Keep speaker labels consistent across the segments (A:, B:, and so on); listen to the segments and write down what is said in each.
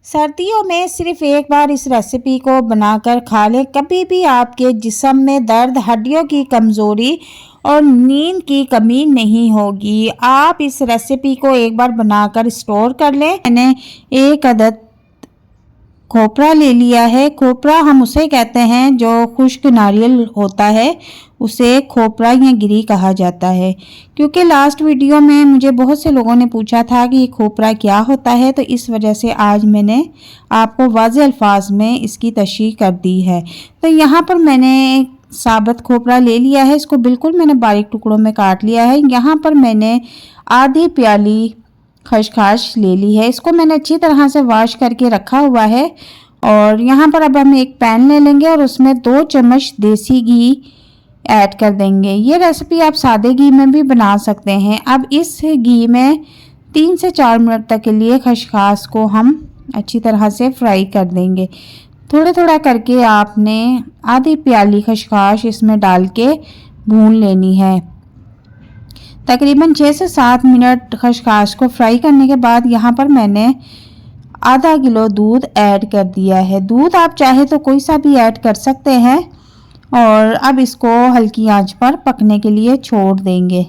A: सर्दियों में सिर्फ एक बार इस रेसिपी को बनाकर खा लें, कभी भी आपके जिस्म में दर्द, हड्डियों की कमज़ोरी और नींद की कमी नहीं होगी। आप इस रेसिपी को एक बार बनाकर स्टोर कर लें। मैंने एक अदद खोपरा ले लिया है। खोपरा हम उसे कहते हैं जो खुश्क नारियल होता है, उसे खोपरा या गिरी कहा जाता है। क्योंकि लास्ट वीडियो में मुझे बहुत से लोगों ने पूछा था कि ये खोपरा क्या होता है, तो इस वजह से आज मैंने आपको वाज़ेह अल्फाज में इसकी तशरीह कर दी है। तो यहाँ पर मैंने साबुत खोपरा ले लिया है, इसको बिल्कुल मैंने बारीक टुकड़ों में काट लिया है। यहाँ पर मैंने आधी प्याली खसखस ले ली है, इसको मैंने अच्छी तरह से वॉश करके रखा हुआ है। और यहाँ पर अब हम एक पैन ले लेंगे और उसमें 2 चम्मच देसी घी ऐड कर देंगे। ये रेसिपी आप सादे घी में भी बना सकते हैं। अब इस घी में 3 से 4 मिनट तक के लिए खसखस को हम अच्छी तरह से फ्राई कर देंगे। थोड़ा थोड़ा करके आपने आधी प्याली खसखस इसमें डाल के भून लेनी है। तकरीबन 6 से 7 मिनट खसखस को फ्राई करने के बाद यहाँ पर मैंने आधा किलो दूध ऐड कर दिया है। दूध आप चाहे तो कोई सा भी ऐड कर सकते हैं। और अब इसको हल्की आंच पर पकने के लिए छोड़ देंगे।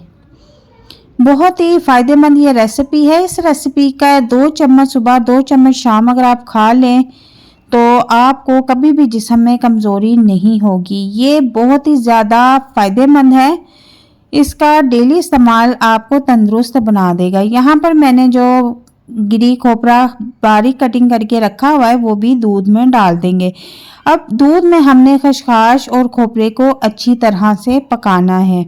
A: बहुत ही फ़ायदेमंद ये रेसिपी है। इस रेसिपी का 2 चम्मच सुबह 2 चम्मच शाम अगर आप खा लें तो आपको कभी भी जिस्म में कमज़ोरी नहीं होगी। ये बहुत ही ज़्यादा फ़ायदेमंद है। इसका डेली इस्तेमाल आपको तंदुरुस्त बना देगा। यहाँ पर मैंने जो गिरी खोपरा बारीक कटिंग करके रखा हुआ है वो भी दूध में डाल देंगे। अब दूध में हमने खसखस और खोपरे को अच्छी तरह से पकाना है।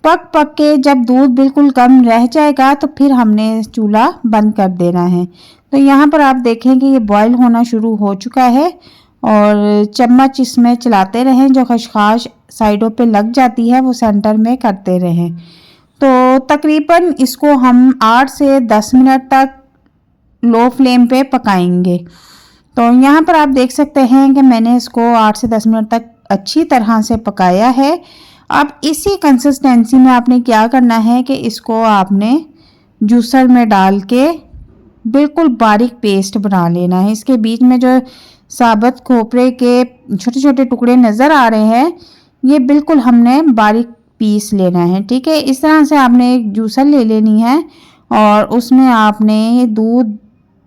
A: पक पक के जब दूध बिल्कुल कम रह जाएगा तो फिर हमने चूल्हा बंद कर देना है। तो यहाँ पर आप देखें कि ये बॉईल होना शुरू हो चुका है और चम्मच इसमें चलाते रहें, जो खसखस साइडों पे लग जाती है वो सेंटर में करते रहें। तो तकरीबन इसको हम 8 से 10 मिनट तक लो फ्लेम पे पकाएंगे। तो यहाँ पर आप देख सकते हैं कि मैंने इसको 8 से 10 मिनट तक अच्छी तरह से पकाया है। अब इसी कंसिस्टेंसी में आपने क्या करना है कि इसको आपने जूसर में डाल के बिल्कुल बारीक पेस्ट बना लेना है। इसके बीच में जो साबुत खोपरे के छोटे छोटे टुकड़े नज़र आ रहे हैं, ये बिल्कुल हमने बारीक पीस लेना है। ठीक है, इस तरह से आपने एक जूसर ले लेनी है और उसमें आपने दूध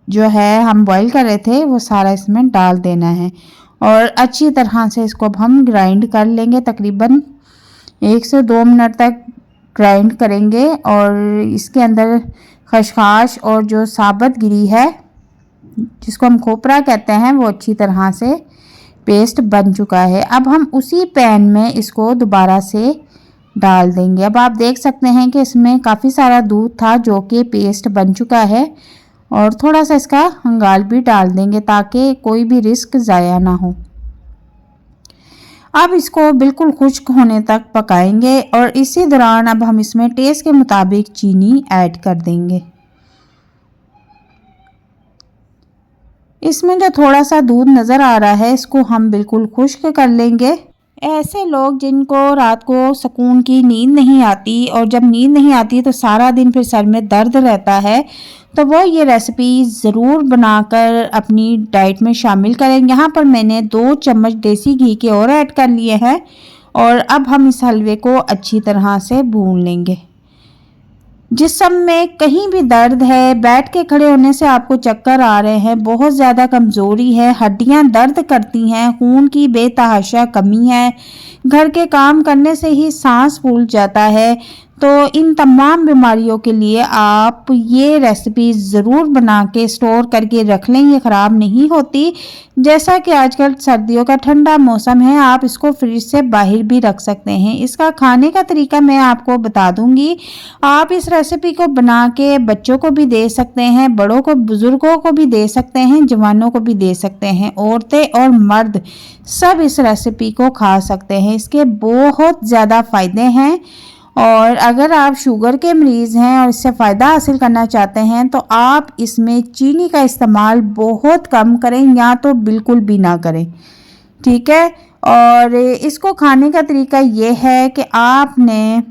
A: जो है हम बॉईल कर रहे थे वो सारा इसमें डाल देना है और अच्छी तरह से इसको अब हम ग्राइंड कर लेंगे। तकरीबन 1 से 2 मिनट तक ग्राइंड करेंगे और इसके अंदर खसखस और जो साबुत गिरी है जिसको हम खोपरा कहते हैं वो अच्छी तरह से पेस्ट बन चुका है। अब हम उसी पैन में इसको दोबारा से डाल देंगे। अब आप देख सकते हैं कि इसमें काफ़ी सारा दूध था जो कि पेस्ट बन चुका है और थोड़ा सा इसका हंगाल भी डाल देंगे ताकि कोई भी रिस्क ज़ाया ना हो। अब इसको बिल्कुल खुश्क होने तक पकाएंगे और इसी दौरान अब हम इसमें टेस्ट के मुताबिक चीनी ऐड कर देंगे। इसमें जो थोड़ा सा दूध नज़र आ रहा है इसको हम बिल्कुल खुश्क कर लेंगे। ऐसे लोग जिनको रात को सुकून की नींद नहीं आती और जब नींद नहीं आती तो सारा दिन फिर सर में दर्द रहता है, तो वो ये रेसिपी ज़रूर बनाकर अपनी डाइट में शामिल करें। यहाँ पर मैंने 2 चम्मच देसी घी के और ऐड कर लिए हैं और अब हम इस हलवे को अच्छी तरह से भून लेंगे। जिस्म में कहीं भी दर्द है, बैठ के खड़े होने से आपको चक्कर आ रहे हैं, बहुत ज़्यादा कमज़ोरी है, हड्डियां दर्द करती हैं, खून की बेतहाशा कमी है, घर के काम करने से ही सांस फूल जाता है, तो इन तमाम बीमारियों के लिए आप ये रेसिपी ज़रूर बना के स्टोर करके रख लें। ये ख़राब नहीं होती। जैसा कि आजकल सर्दियों का ठंडा मौसम है, आप इसको फ्रिज से बाहर भी रख सकते हैं। इसका खाने का तरीका मैं आपको बता दूंगी। आप इस रेसिपी को बना के बच्चों को भी दे सकते हैं, बड़ों को, बुज़ुर्गों को भी दे सकते हैं, जवानों को भी दे सकते हैं। औरतें और मर्द सब इस रेसिपी को खा सकते हैं। इसके बहुत ज़्यादा फ़ायदे हैं और अगर आप शुगर के मरीज़ हैं और इससे फ़ायदा हासिल करना चाहते हैं तो आप इसमें चीनी का इस्तेमाल बहुत कम करें या तो बिल्कुल भी ना करें। ठीक है, और इसको खाने का तरीका ये है कि आपने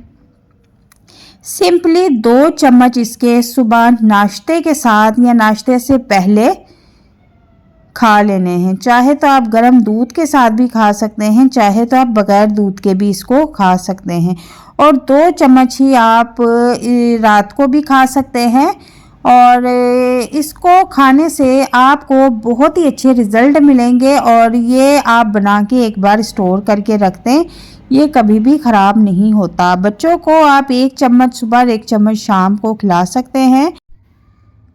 A: सिंपली 2 चम्मच इसके सुबह नाश्ते के साथ या नाश्ते से पहले खा लेने हैं। चाहे तो आप गर्म दूध के साथ भी खा सकते हैं, चाहे तो आप बगैर दूध के भी इसको खा सकते हैं। और 2 चम्मच ही आप रात को भी खा सकते हैं। और इसको खाने से आपको बहुत ही अच्छे रिज़ल्ट मिलेंगे और ये आप बना के एक बार स्टोर करके रख दें, ये कभी भी ख़राब नहीं होता। बच्चों को आप 1 चम्मच सुबह 1 चम्मच शाम को खिला सकते हैं।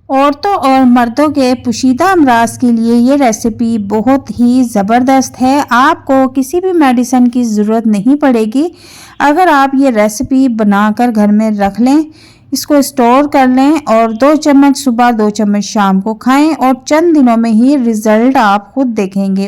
A: औरतों और मर्दों के पोशीदा अमराज के लिए ये रेसिपी बहुत ही ज़बरदस्त है। आपको किसी भी मेडिसिन की ज़रूरत नहीं पड़ेगी अगर आप ये रेसिपी बनाकर घर में रख लें, इसको स्टोर कर लें और 2 चम्मच सुबह 2 चम्मच शाम को खाएं और चंद दिनों में ही रिज़ल्ट आप खुद देखेंगे।